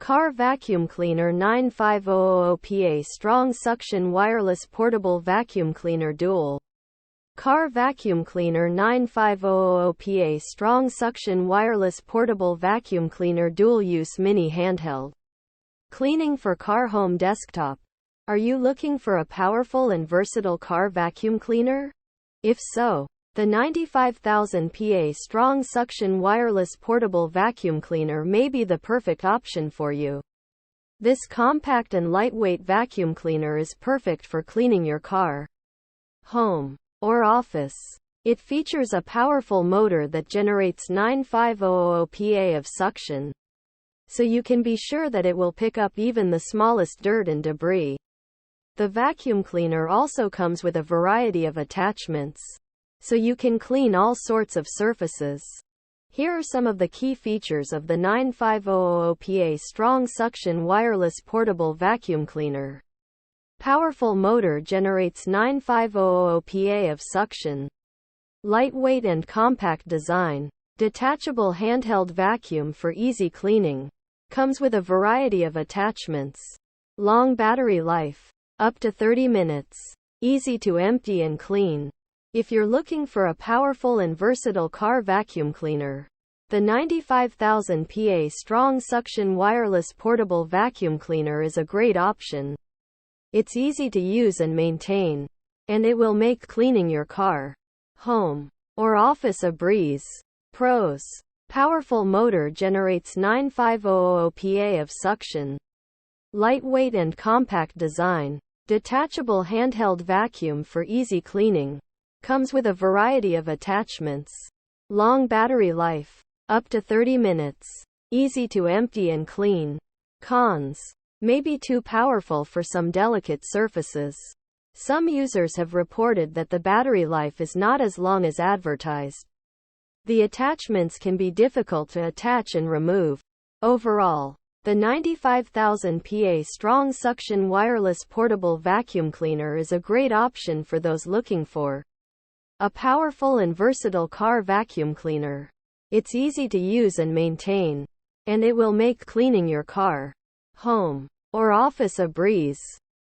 Car Vacuum Cleaner 9500 PA Strong Suction Wireless Portable Vacuum Cleaner Dual. Car Vacuum Cleaner 9500 PA Strong Suction Wireless Portable Vacuum Cleaner Dual Use Mini Handheld. Cleaning for car home desktop. Are you looking for a powerful and versatile car vacuum cleaner? If so, the 95,000 PA Strong Suction Wireless Portable Vacuum Cleaner may be the perfect option for you. This compact and lightweight vacuum cleaner is perfect for cleaning your car, home, or office. It features a powerful motor that generates 9500 PA of suction, so you can be sure that it will pick up even the smallest dirt and debris. The vacuum cleaner also comes with a variety of attachments, so you can clean all sorts of surfaces. Here are some of the key features of the 9500 PA Strong Suction Wireless Portable Vacuum Cleaner. Powerful motor generates 9500 PA of suction. Lightweight and compact design. Detachable handheld vacuum for easy cleaning. Comes with a variety of attachments. Long battery life. Up to 30 minutes. Easy to empty and clean. If you're looking for a powerful and versatile car vacuum cleaner, the 95,000 PA Strong Suction Wireless Portable Vacuum Cleaner is a great option. It's easy to use and maintain, and it will make cleaning your car, home, or office a breeze. Pros. Powerful motor generates 9500 PA of suction. Lightweight and compact design. Detachable handheld vacuum for easy cleaning. Comes with a variety of attachments. Long battery life. Up to 30 minutes. Easy to empty and clean. Cons. May be too powerful for some delicate surfaces. Some users have reported that the battery life is not as long as advertised. The attachments can be difficult to attach and remove. Overall, the 95,000 PA Strong Suction Wireless Portable Vacuum Cleaner is a great option for those looking for a powerful and versatile car vacuum cleaner. It's easy to use and maintain, and it will make cleaning your car, home, or office a breeze.